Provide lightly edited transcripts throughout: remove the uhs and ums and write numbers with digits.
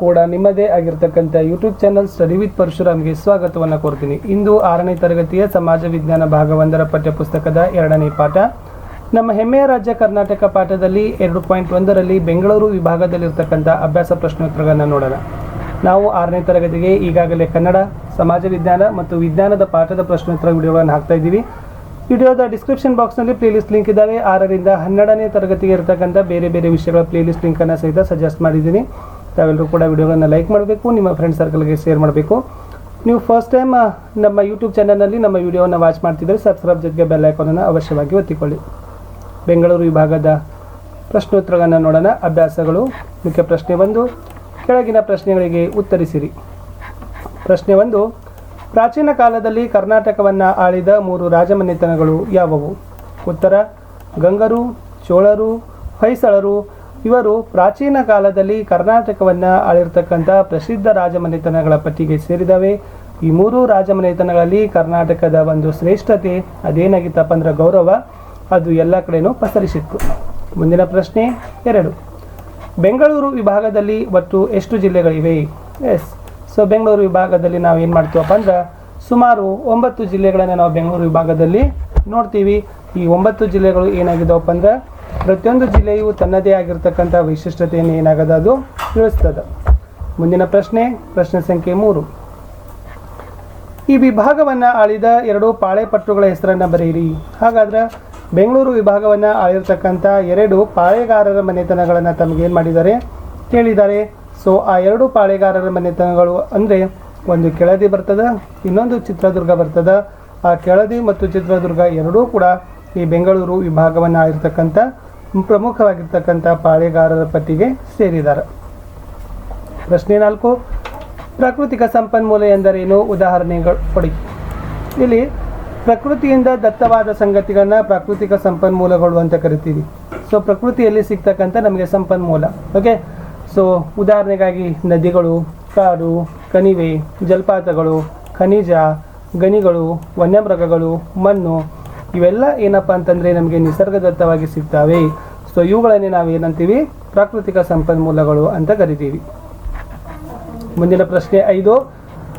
ಕೂಡ ನಿಮ್ಮದೇ ಆಗಿರತಕ್ಕಂಥ ಯೂಟ್ಯೂಬ್ ಚಾನಲ್ ಸ್ಟಡಿ ವಿತ್ ಪರಶುರಾಮ್ಗೆ ಸ್ವಾಗತವನ್ನು ಕೋರ್ತೀನಿ. ಇಂದು 6ನೇ ತರಗತಿಯ ಸಮಾಜ ವಿಜ್ಞಾನ ಭಾಗ 1ರ ಪಠ್ಯಪುಸ್ತಕದ 2ನೇ ಪಾಠ. ನಮ್ಮ ಹೆಮ್ಮೆಯ ರಾಜ್ಯ ಕರ್ನಾಟಕ ಪಾಠದಲ್ಲಿ 2.1ರಲ್ಲಿ ಬೆಂಗಳೂರು ವಿಭಾಗದಲ್ಲಿರ್ತಕ್ಕಂಥ ಅಭ್ಯಾಸ ಪ್ರಶ್ನೋತ್ತರಗಳನ್ನು ನೋಡೋಣ. ನಾವು 6ನೇ ತರಗತಿಗೆ ಈಗಾಗಲೇ ಕನ್ನಡ, ಸಮಾಜ ವಿಜ್ಞಾನ ಮತ್ತು ವಿಜ್ಞಾನದ ಪಾಠದ ಪ್ರಶ್ನೋತ್ತರ ವಿಡಿಯೋಗಳನ್ನು ಹಾಕ್ತಾ ಇದ್ದೀವಿ. ವಿಡಿಯೋದ ಡಿಸ್ಕ್ರಿಪ್ಷನ್ ಬಾಕ್ಸ್ನಲ್ಲಿ ಪ್ಲೇಲಿಸ್ಟ್ ಲಿಂಕ್ ಇದ್ದಾವೆ. 6ರಿಂದ 12ನೇ ತರಗತಿಗೆ ಇರತಕ್ಕಂಥ ಬೇರೆ ಬೇರೆ ವಿಷಯಗಳ ಪ್ಲೇಲಿಸ್ಟ್ ಲಿಂಕನ್ನು ಸಹಿತ ಸಜೆಸ್ಟ್ ಮಾಡಿದ್ದೀನಿ. ತಾವೆಲ್ಲರೂ ಕೂಡ ವಿಡಿಯೋಗಳನ್ನು ಲೈಕ್ ಮಾಡಬೇಕು, ನಿಮ್ಮ ಫ್ರೆಂಡ್ ಸರ್ಕಲ್ಗೆ ಶೇರ್ ಮಾಡಬೇಕು. ನೀವು ಫಸ್ಟ್ ಟೈಮ್ ನಮ್ಮ ಯೂಟ್ಯೂಬ್ ಚಾನಲ್ನಲ್ಲಿ ನಮ್ಮ ವಿಡಿಯೋವನ್ನು ವಾಚ್ ಮಾಡ್ತಿದ್ದರೆ ಸಬ್ಸ್ಕ್ರೈಬ್ ಜೊತೆಗೆ ಬೆಲ್ ಐಕಾನನ್ನು ಅವಶ್ಯವಾಗಿ ಒತ್ತಿಕೊಳ್ಳಿ. ಬೆಂಗಳೂರು ವಿಭಾಗದ ಪ್ರಶ್ನೋತ್ತರಗಳನ್ನು ನೋಡೋಣ. ಅಭ್ಯಾಸಗಳು. ಮುಖ್ಯ ಪ್ರಶ್ನೆ 1, ಕೆಳಗಿನ ಪ್ರಶ್ನೆಗಳಿಗೆ ಉತ್ತರಿಸಿರಿ. ಪ್ರಶ್ನೆ 1, ಪ್ರಾಚೀನ ಕಾಲದಲ್ಲಿ ಕರ್ನಾಟಕವನ್ನು ಆಳಿದ 3 ರಾಜಮನೆತನಗಳು ಯಾವುವು? ಉತ್ತರ: ಗಂಗರು, ಚೋಳರು, ಹೊಯ್ಸಳರು. ಇವರು ಪ್ರಾಚೀನ ಕಾಲದಲ್ಲಿ ಕರ್ನಾಟಕವನ್ನು ಆಳಿರ್ತಕ್ಕಂಥ ಪ್ರಸಿದ್ಧ ರಾಜಮನೆತನಗಳ ಪಟ್ಟಿಗೆ ಸೇರಿದವೆ. ಈ 3 ರಾಜಮನೆತನಗಳಲ್ಲಿ ಕರ್ನಾಟಕದ ಒಂದು ಶ್ರೇಷ್ಠತೆ ಅದೇನಾಗಿತ್ತಪ್ಪ ಅಂದ್ರೆ ಗೌರವ, ಅದು ಎಲ್ಲ ಕಡೆನೂ ಪಸರಿಸಿತ್ತು. ಮುಂದಿನ ಪ್ರಶ್ನೆ 2, ಬೆಂಗಳೂರು ವಿಭಾಗದಲ್ಲಿ ಒಟ್ಟು ಎಷ್ಟು ಜಿಲ್ಲೆಗಳಿವೆ? ಸೊ ಬೆಂಗಳೂರು ವಿಭಾಗದಲ್ಲಿ ನಾವು ಏನು ಮಾಡ್ತೀವಪ್ಪ ಅಂದ್ರೆ ಸುಮಾರು 9 ಜಿಲ್ಲೆಗಳನ್ನು ನಾವು ಬೆಂಗಳೂರು ವಿಭಾಗದಲ್ಲಿ ನೋಡ್ತೀವಿ. ಈ 9 ಜಿಲ್ಲೆಗಳು ಏನಾಗಿದ್ದಾವಪ್ಪ ಅಂದ್ರೆ ಪ್ರತಿಯೊಂದು ಜಿಲ್ಲೆಯು ತನ್ನದೇ ಆಗಿರ್ತಕ್ಕಂಥ ವೈಶಿಷ್ಟ್ಯತೆಯನ್ನು ಏನಾಗದ ಅದು ತಿಳಿಸ್ತದೆ. ಮುಂದಿನ ಪ್ರಶ್ನೆ ಸಂಖ್ಯೆ 3, ಈ ವಿಭಾಗವನ್ನು ಆಳಿದ 2 ಪಾಳೆಪಟ್ಟುಗಳ ಹೆಸರನ್ನು ಬರೆಯಿರಿ. ಹಾಗಾದ್ರೆ ಬೆಂಗಳೂರು ವಿಭಾಗವನ್ನು ಆಳಿರ್ತಕ್ಕಂಥ 2 ಪಾಳೆಗಾರರ ಮನೆತನಗಳನ್ನು ತಮಗೇನು ಮಾಡಿದ್ದಾರೆ ಕೇಳಿದ್ದಾರೆ. ಸೊ ಆ 2 ಪಾಳೆಗಾರರ ಮನೆತನಗಳು ಅಂದರೆ ಒಂದು ಕೆಳದಿ ಬರ್ತದೆ, ಇನ್ನೊಂದು ಚಿತ್ರದುರ್ಗ ಬರ್ತದೆ. ಆ ಕೆಳದಿ ಮತ್ತು ಚಿತ್ರದುರ್ಗ ಎರಡೂ ಕೂಡ ಈ ಬೆಂಗಳೂರು ವಿಭಾಗವನ್ನು ಆಳಿರ್ತಕ್ಕಂಥ ಪ್ರಮುಖವಾಗಿರ್ತಕ್ಕಂಥ ಪಾಳೆಗಾರರ ಪಟ್ಟಿಗೆ ಸೇರಿದ್ದಾರೆ. ಪ್ರಶ್ನೆ 4, ಪ್ರಾಕೃತಿಕ ಸಂಪನ್ಮೂಲ ಎಂದರೇನು? ಉದಾಹರಣೆಗಳು ಕೊಡಿ. ಇಲ್ಲಿ ಪ್ರಕೃತಿಯಿಂದ ದತ್ತವಾದ ಸಂಗತಿಗಳನ್ನ ಪ್ರಾಕೃತಿಕ ಸಂಪನ್ಮೂಲಗಳು ಅಂತ ಕರಿತೀವಿ. ಸೊ ಪ್ರಕೃತಿಯಲ್ಲಿ ಸಿಗ್ತಕ್ಕಂಥ ನಮಗೆ ಸಂಪನ್ಮೂಲ. ಓಕೆ, ಸೊ ಉದಾಹರಣೆಗಾಗಿ ನದಿಗಳು, ಕಾಡು, ಕಣಿವೆ, ಜಲಪಾತಗಳು, ಖನಿಜ, ಗಣಿಗಳು, ವನ್ಯಮೃಗಗಳು, ಮಣ್ಣು, ಇವೆಲ್ಲ ಏನಪ್ಪ ಅಂತಂದರೆ ನಮಗೆ ನಿಸರ್ಗದತ್ತವಾಗಿ ಸಿಗ್ತವೆ. ಸೊ ಇವುಗಳನ್ನೇ ನಾವು ಏನಂತೀವಿ? ಪ್ರಾಕೃತಿಕ ಸಂಪನ್ಮೂಲಗಳು ಅಂತ ಕರಿತೀವಿ. ಮುಂದಿನ ಪ್ರಶ್ನೆ 5,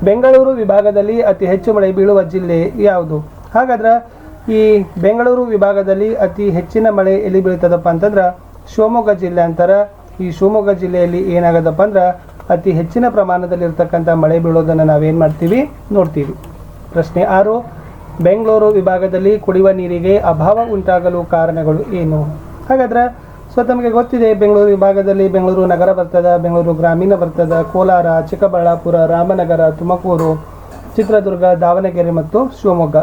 ಬೆಂಗಳೂರು ವಿಭಾಗದಲ್ಲಿ ಅತಿ ಹೆಚ್ಚು ಮಳೆ ಬೀಳುವ ಜಿಲ್ಲೆ ಯಾವುದು? ಹಾಗಾದ್ರೆ ಈ ಬೆಂಗಳೂರು ವಿಭಾಗದಲ್ಲಿ ಅತಿ ಹೆಚ್ಚಿನ ಮಳೆ ಎಲ್ಲಿ ಬೀಳ್ತದಪ್ಪ ಅಂತಂದ್ರೆ ಶಿವಮೊಗ್ಗ ಜಿಲ್ಲೆ ಅಂತಾರೆ. ಈ ಶಿವಮೊಗ್ಗ ಜಿಲ್ಲೆಯಲ್ಲಿ ಏನಾಗದಪ್ಪ ಅಂದ್ರೆ ಅತಿ ಹೆಚ್ಚಿನ ಪ್ರಮಾಣದಲ್ಲಿರ್ತಕ್ಕಂಥ ಮಳೆ ಬೀಳೋದನ್ನು ನಾವೇನು ಮಾಡ್ತೀವಿ ನೋಡ್ತೀವಿ. ಪ್ರಶ್ನೆ 6, ಬೆಂಗಳೂರು ವಿಭಾಗದಲ್ಲಿ ಕುಡಿಯುವ ನೀರಿಗೆ ಅಭಾವ ಉಂಟಾಗಲು ಕಾರಣಗಳು ಏನು? ಹಾಗಾದ್ರೆ ಸೊ ತಮಗೆ ಗೊತ್ತಿದೆ, ಬೆಂಗಳೂರು ವಿಭಾಗದಲ್ಲಿ ಬೆಂಗಳೂರು ನಗರ ಬರ್ತದೆ, ಬೆಂಗಳೂರು ಗ್ರಾಮೀಣ ಬರ್ತದೆ, ಕೋಲಾರ, ಚಿಕ್ಕಬಳ್ಳಾಪುರ, ರಾಮನಗರ, ತುಮಕೂರು, ಚಿತ್ರದುರ್ಗ, ದಾವಣಗೆರೆ ಮತ್ತು ಶಿವಮೊಗ್ಗ.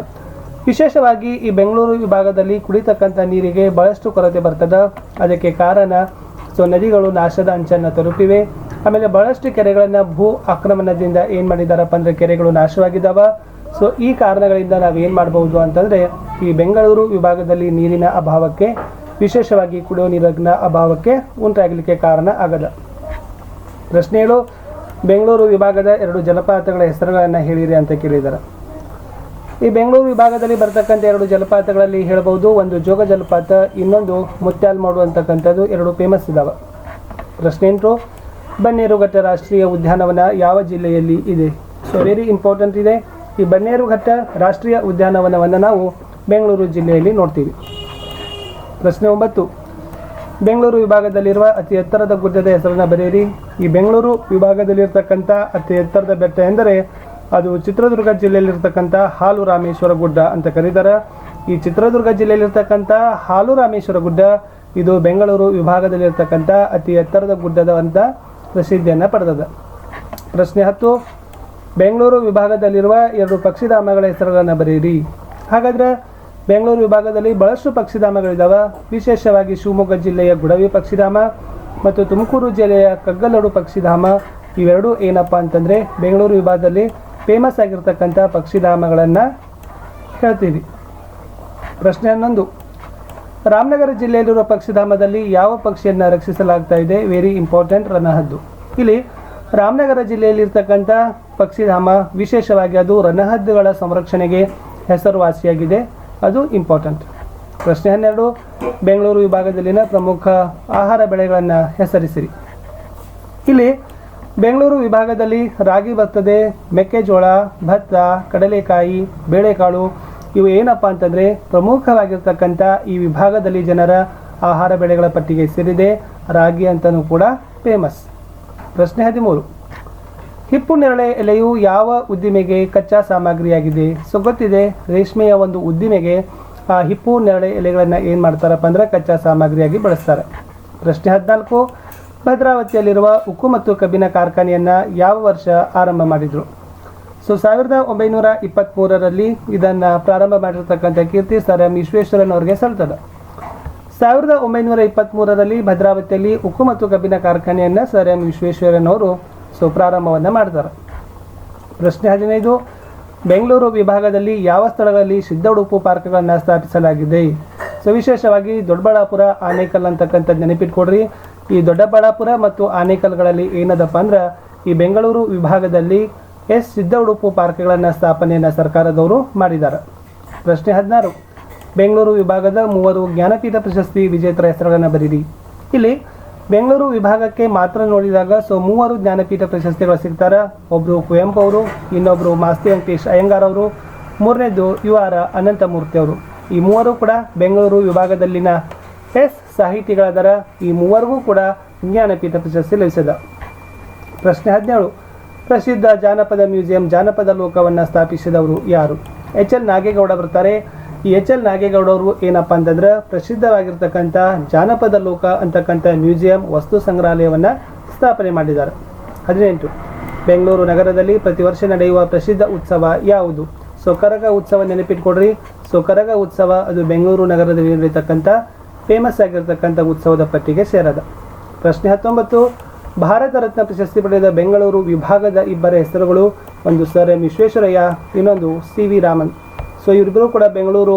ವಿಶೇಷವಾಗಿ ಈ ಬೆಂಗಳೂರು ವಿಭಾಗದಲ್ಲಿ ಕುಡಿತಕ್ಕಂಥ ನೀರಿಗೆ ಬಹಳಷ್ಟು ಕೊರತೆ ಬರ್ತದೆ. ಅದಕ್ಕೆ ಕಾರಣ ಸೊ ನದಿಗಳು ನಾಶದ ಅಂಚನ್ನು ತಲುಪಿವೆ. ಆಮೇಲೆ ಬಹಳಷ್ಟು ಕೆರೆಗಳನ್ನು ಭೂ ಆಕ್ರಮಣದಿಂದ ಏನು ಮಾಡಿದ್ದಾರಪ್ಪ ಅಂದರೆ ಕೆರೆಗಳು ನಾಶವಾಗಿದ್ದಾವೆ. ಸೊ ಈ ಕಾರಣಗಳಿಂದ ನಾವು ಏನು ಮಾಡ್ಬೋದು ಅಂತಂದರೆ ಈ ಬೆಂಗಳೂರು ವಿಭಾಗದಲ್ಲಿ ನೀರಿನ ಅಭಾವಕ್ಕೆ, ವಿಶೇಷವಾಗಿ ಕುಡಿಯೋ ನೀರಿನ ಅಭಾವಕ್ಕೆ ಉಂಟಾಗಲಿಕ್ಕೆ ಕಾರಣ ಆಗದ. ಪ್ರಶ್ನೆ 7, ಬೆಂಗಳೂರು ವಿಭಾಗದ 2 ಜಲಪಾತಗಳ ಹೆಸರುಗಳನ್ನು ಹೇಳಿರಿ ಅಂತ ಕೇಳಿದ್ದಾರೆ. ಈ ಬೆಂಗಳೂರು ವಿಭಾಗದಲ್ಲಿ ಬರ್ತಕ್ಕಂಥ 2 ಜಲಪಾತಗಳಲ್ಲಿ ಹೇಳ್ಬೋದು, ಒಂದು ಜೋಗ ಜಲಪಾತ, ಇನ್ನೊಂದು ಮುತ್ಯಾಲ್ಮೋಡು ಅಂತಕ್ಕಂಥದ್ದು 2 ಫೇಮಸ್ ಇದ್ದಾವೆ. ಪ್ರಶ್ನೆ 8, ಬನ್ನೇರುಘಟ್ಟ ರಾಷ್ಟ್ರೀಯ ಉದ್ಯಾನವನ ಯಾವ ಜಿಲ್ಲೆಯಲ್ಲಿ ಇದೆ? ಸೊ ವೆರಿ ಇಂಪಾರ್ಟೆಂಟ್ ಇದೆ. ಈ ಬನ್ನೇರುಘಟ್ಟ ರಾಷ್ಟ್ರೀಯ ಉದ್ಯಾನವನವನ್ನು ನಾವು ಬೆಂಗಳೂರು ಜಿಲ್ಲೆಯಲ್ಲಿ ನೋಡ್ತೀವಿ. ಪ್ರಶ್ನೆ 9, ಬೆಂಗಳೂರು ವಿಭಾಗದಲ್ಲಿರುವ ಅತಿ ಎತ್ತರದ ಗುಡ್ಡದ ಹೆಸರನ್ನು ಬರೆಯಿರಿ. ಈ ಬೆಂಗಳೂರು ವಿಭಾಗದಲ್ಲಿರ್ತಕ್ಕಂಥ ಅತಿ ಎತ್ತರದ ಬೆಟ್ಟ ಎಂದರೆ ಅದು ಚಿತ್ರದುರ್ಗ ಜಿಲ್ಲೆಯಲ್ಲಿರ್ತಕ್ಕಂಥ ಹಾಲು ರಾಮೇಶ್ವರ ಗುಡ್ಡ ಅಂತ ಕರೀತಾರೆ. ಈ ಚಿತ್ರದುರ್ಗ ಜಿಲ್ಲೆಯಲ್ಲಿರ್ತಕ್ಕಂಥ ಹಾಲು ರಾಮೇಶ್ವರ ಗುಡ್ಡ ಇದು ಬೆಂಗಳೂರು ವಿಭಾಗದಲ್ಲಿರ್ತಕ್ಕಂಥ ಅತಿ ಎತ್ತರದ ಗುಡ್ಡದ ಅಂತ ಪ್ರಸಿದ್ಧಿಯನ್ನು ಪಡೆದಿದೆ. ಪ್ರಶ್ನೆ 10, ಬೆಂಗಳೂರು ವಿಭಾಗದಲ್ಲಿರುವ 2 ಪಕ್ಷಿಧಾಮಗಳ ಹೆಸರುಗಳನ್ನು ಬರೆಯಿರಿ. ಹಾಗಾದರೆ ಬೆಂಗಳೂರು ವಿಭಾಗದಲ್ಲಿ ಬಹಳಷ್ಟು ಪಕ್ಷಿಧಾಮಗಳಿದ್ದಾವೆ. ವಿಶೇಷವಾಗಿ ಶಿವಮೊಗ್ಗ ಜಿಲ್ಲೆಯ ಗುಡವಿ ಪಕ್ಷಿಧಾಮ ಮತ್ತು ತುಮಕೂರು ಜಿಲ್ಲೆಯ ಕಗ್ಗಲಡು ಪಕ್ಷಿಧಾಮ ಇವೆರಡೂ ಏನಪ್ಪ ಅಂತಂದರೆ ಬೆಂಗಳೂರು ವಿಭಾಗದಲ್ಲಿ ಫೇಮಸ್ ಆಗಿರ್ತಕ್ಕಂಥ ಪಕ್ಷಿಧಾಮಗಳನ್ನು ಹೇಳ್ತೀವಿ. ಪ್ರಶ್ನೆ 11, ರಾಮನಗರ ಜಿಲ್ಲೆಯಲ್ಲಿರುವ ಪಕ್ಷಿಧಾಮದಲ್ಲಿ ಯಾವ ಪಕ್ಷಿಯನ್ನು ರಕ್ಷಿಸಲಾಗ್ತಾ ಇದೆ? ವೆರಿ ಇಂಪಾರ್ಟೆಂಟ್, ರಣಹದ್ದು. ಇಲ್ಲಿ ರಾಮನಗರ ಜಿಲ್ಲೆಯಲ್ಲಿರ್ತಕ್ಕಂಥ ಪಕ್ಷಿಧಾಮ ವಿಶೇಷವಾಗಿ ಅದು ರಣಹದ್ದುಗಳ ಸಂರಕ್ಷಣೆಗೆ ಹೆಸರುವಾಸಿಯಾಗಿದೆ, ಅದು ಇಂಪಾರ್ಟೆಂಟ್. ಪ್ರಶ್ನೆ 12, ಬೆಂಗಳೂರು ವಿಭಾಗದಲ್ಲಿನ ಪ್ರಮುಖ ಆಹಾರ ಬೆಳೆಗಳನ್ನು ಹೆಸರಿಸಿರಿ. ಇಲ್ಲಿ ಬೆಂಗಳೂರು ವಿಭಾಗದಲ್ಲಿ ರಾಗಿ ಬರ್ತದೆ, ಮೆಕ್ಕೆಜೋಳ, ಭತ್ತ, ಕಡಲೆಕಾಯಿ, ಬೇಳೆಕಾಳು ಇವು ಏನಪ್ಪ ಅಂತಂದರೆ ಪ್ರಮುಖವಾಗಿರ್ತಕ್ಕಂಥ ಈ ವಿಭಾಗದಲ್ಲಿ ಜನರ ಆಹಾರ ಬೆಳೆಗಳ ಪಟ್ಟಿಗೆ ಸೇರಿದೆ. ರಾಗಿ ಅಂತಲೂ ಕೂಡ ಫೇಮಸ್. ಪ್ರಶ್ನೆ 13. ಹಿಪ್ಪು ನೇರಳೆ ಎಲೆಯು ಯಾವ ಉದ್ದಿಮೆಗೆ ಕಚ್ಚಾ ಸಾಮಗ್ರಿಯಾಗಿದೆ? ಸೊ ಗೊತ್ತಿದೆ, ರೇಷ್ಮೆಯ ಒಂದು ಉದ್ದಿಮೆಗೆ ಆ ಹಿಪ್ಪು ನೇರಳೆ ಎಲೆಗಳನ್ನು ಏನು ಮಾಡ್ತಾರಪ್ಪ ಅಂದರೆ ಕಚ್ಚಾ ಸಾಮಗ್ರಿಯಾಗಿ ಬಳಸ್ತಾರೆ. ಪ್ರಶ್ನೆ 14. ಭದ್ರಾವತಿಯಲ್ಲಿರುವ ಉಕ್ಕು ಮತ್ತು ಕಬ್ಬಿನ ಕಾರ್ಖಾನೆಯನ್ನು ಯಾವ ವರ್ಷ ಆರಂಭ ಮಾಡಿದರು? ಸೊ 1923ರಲ್ಲಿ ಇದನ್ನು ಪ್ರಾರಂಭ ಮಾಡಿರ್ತಕ್ಕಂಥ ಕೀರ್ತಿ ಸರ್ ಎಂ ವಿಶ್ವೇಶ್ವರಯ್ಯನವರಿಗೆ ಸಲ್ತದೆ. 1923ರಲ್ಲಿ ಭದ್ರಾವತಿಯಲ್ಲಿ ಉಕ್ಕು ಮತ್ತು ಕಬ್ಬಿನ ಕಾರ್ಖಾನೆಯನ್ನು ಸರ್ ಎಂ ವಿಶ್ವೇಶ್ವರಯ್ಯನವರು ಪ್ರಾರಂಭವನ್ನು ಮಾಡ್ತಾರೆ. ಪ್ರಶ್ನೆ 15. ಬೆಂಗಳೂರು ವಿಭಾಗದಲ್ಲಿ ಯಾವ ಸ್ಥಳಗಳಲ್ಲಿ ಸಿದ್ಧ ಉಡುಪು ಪಾರ್ಕ್ಗಳನ್ನು ಸ್ಥಾಪಿಸಲಾಗಿದೆ? ಸೊ ವಿಶೇಷವಾಗಿ ದೊಡ್ಡಬಳ್ಳಾಪುರ, ಆನೇಕಲ್ ಅಂತಕ್ಕಂಥದ್ದು ನೆನಪಿಟ್ಕೊಡ್ರಿ. ಈ ದೊಡ್ಡಬಳ್ಳಾಪುರ ಮತ್ತು ಆನೇಕಲ್ಗಳಲ್ಲಿ ಏನದಪ್ಪ ಅಂದ್ರೆ ಈ ಬೆಂಗಳೂರು ವಿಭಾಗದಲ್ಲಿ ಸಿದ್ಧ ಉಡುಪು ಪಾರ್ಕ್ಗಳನ್ನು ಸ್ಥಾಪನೆಯನ್ನು ಸರ್ಕಾರದವರು ಮಾಡಿದ್ದಾರೆ. ಪ್ರಶ್ನೆ 16. ಬೆಂಗಳೂರು ವಿಭಾಗದ 3 ಜ್ಞಾನಪೀಠ ಪ್ರಶಸ್ತಿ ವಿಜೇತರ ಹೆಸರುಗಳನ್ನು ಬರೀರಿ. ಇಲ್ಲಿ ಬೆಂಗಳೂರು ವಿಭಾಗಕ್ಕೆ ಮಾತ್ರ ನೋಡಿದಾಗ 3 ಜ್ಞಾನಪೀಠ ಪ್ರಶಸ್ತಿಗಳು ಸಿಗ್ತಾರೆ. ಒಬ್ಬರು ಕುವೆಂಪು ಅವರು, ಇನ್ನೊಬ್ಬರು ಮಾಸ್ತಿ ವೆಂಕಟೇಶ್ ಅಯ್ಯಂಗಾರ್ ಅವರು, ಮೂರನೇದು UR ಅನಂತಮೂರ್ತಿ ಅವರು. ಈ 3 ಕೂಡ ಬೆಂಗಳೂರು ವಿಭಾಗದಲ್ಲಿನ ಸಾಹಿತಿಗಳಾದರ. ಈ 3 ಕೂಡ ಜ್ಞಾನಪೀಠ ಪ್ರಶಸ್ತಿ ಲಭಿಸಿದ. ಪ್ರಶ್ನೆ 17. ಪ್ರಸಿದ್ಧ ಜಾನಪದ ಮ್ಯೂಸಿಯಂ ಜಾನಪದ ಲೋಕವನ್ನು ಸ್ಥಾಪಿಸಿದವರು ಯಾರು? HL ನಾಗೇಗೌಡ ಬರ್ತಾರೆ. ಈ HL ನಾಗೇಗೌಡ ಅವರು ಏನಪ್ಪ ಅಂತಂದ್ರೆ ಪ್ರಸಿದ್ಧವಾಗಿರ್ತಕ್ಕಂಥ ಜಾನಪದ ಲೋಕ ಅಂತಕ್ಕಂಥ ಮ್ಯೂಸಿಯಂ ವಸ್ತು ಸಂಗ್ರಹಾಲಯವನ್ನು ಸ್ಥಾಪನೆ ಮಾಡಿದ್ದಾರೆ. 18. ಬೆಂಗಳೂರು ನಗರದಲ್ಲಿ ಪ್ರತಿ ವರ್ಷ ನಡೆಯುವ ಪ್ರಸಿದ್ಧ ಉತ್ಸವ ಯಾವುದು? ಸೊ ಕರಗ ಉತ್ಸವ ನೆನಪಿಟ್ಕೊಡ್ರಿ. ಸೊ ಕರಗ ಉತ್ಸವ ಅದು ಬೆಂಗಳೂರು ನಗರದಲ್ಲಿ ನಡೆಯತಕ್ಕಂಥ ಫೇಮಸ್ ಆಗಿರ್ತಕ್ಕಂಥ ಉತ್ಸವದ ಪಟ್ಟಿಗೆ ಸೇರದ. ಪ್ರಶ್ನೆ 19. ಭಾರತ ರತ್ನ ಪ್ರಶಸ್ತಿ ಪಡೆದ ಬೆಂಗಳೂರು ವಿಭಾಗದ ಇಬ್ಬರ ಹೆಸರುಗಳು. ಒಂದು ಸರ್ ಎಂ ವಿಶ್ವೇಶ್ವರಯ್ಯ, ಇನ್ನೊಂದು CV ರಾಮನ್. ಸೊ ಇವರಿಬ್ಬರು ಕೂಡ ಬೆಂಗಳೂರು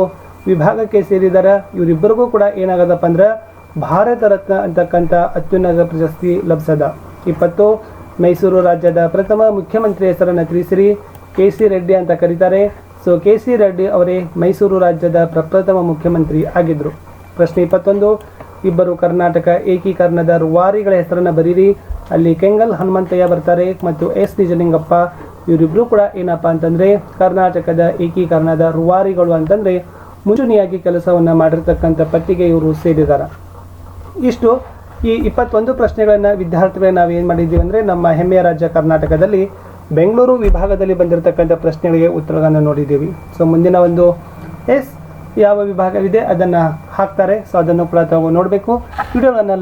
ವಿಭಾಗಕ್ಕೆ ಸೇರಿದ್ದಾರೆ. ಇವರಿಬ್ಬರಿಗೂ ಕೂಡ ಏನಾಗದಪ್ಪ ಅಂದ್ರೆ ಭಾರತ ರತ್ನ ಅಂತಕ್ಕಂಥ ಅತ್ಯುನ್ನತ ಪ್ರಶಸ್ತಿ ಲಭಿಸದ. 20. ಮೈಸೂರು ರಾಜ್ಯದ ಪ್ರಥಮ ಮುಖ್ಯಮಂತ್ರಿ ಹೆಸರನ್ನು ತಿಳಿಸಿರಿ. KC ರೆಡ್ಡಿ ಅಂತ ಕರೀತಾರೆ. ಸೊ KC ರೆಡ್ಡಿ ಅವರೇ ಮೈಸೂರು ರಾಜ್ಯದ ಪ್ರಪ್ರಥಮ ಮುಖ್ಯಮಂತ್ರಿ ಆಗಿದ್ದರು. ಪ್ರಶ್ನೆ 21. ಇಬ್ಬರು ಕರ್ನಾಟಕ ಏಕೀಕರಣದ ರೂವಾರಿಗಳ ಹೆಸರನ್ನು ಬರೀರಿ. ಅಲ್ಲಿ ಕೆಂಗಲ್ ಹನುಮಂತಯ್ಯ ಬರ್ತಾರೆ ಮತ್ತು S ನಿಜಲಿಂಗಪ್ಪ. ಇವರಿಬ್ಬರು ಕೂಡ ಏನಪ್ಪ ಅಂತಂದರೆ ಕರ್ನಾಟಕದ ಏಕೀಕರಣದ ರೂವಾರಿಗಳು ಅಂತಂದರೆ ಮುಂಚೂಣಿಯಾಗಿ ಕೆಲಸವನ್ನು ಮಾಡಿರ್ತಕ್ಕಂಥ ಪಟ್ಟಿಗೆ ಇವರು ಸೇರಿದ್ದಾರೆ. ಇಷ್ಟು ಈ 21 ಪ್ರಶ್ನೆಗಳನ್ನು ವಿದ್ಯಾರ್ಥಿಗಳನ್ನ ನಾವು ಏನು ಮಾಡಿದ್ದೀವಿ ಅಂದರೆ ನಮ್ಮ ಹೆಮ್ಮೆಯ ರಾಜ್ಯ ಕರ್ನಾಟಕದಲ್ಲಿ ಬೆಂಗಳೂರು ವಿಭಾಗದಲ್ಲಿ ಬಂದಿರತಕ್ಕಂಥ ಪ್ರಶ್ನೆಗಳಿಗೆ ಉತ್ತರಗಳನ್ನು ನೋಡಿದ್ದೀವಿ. ಸೊ ಮುಂದಿನ ಒಂದು ಯಾವ ವಿಭಾಗವಿದೆ ಅದನ್ನು ಹಾಕ್ತಾರೆ. ಸೊ ಅದನ್ನು ಕೂಡ ತಾವು ನೋಡಬೇಕು. ವಿಡಿಯೋಗಳನ್ನು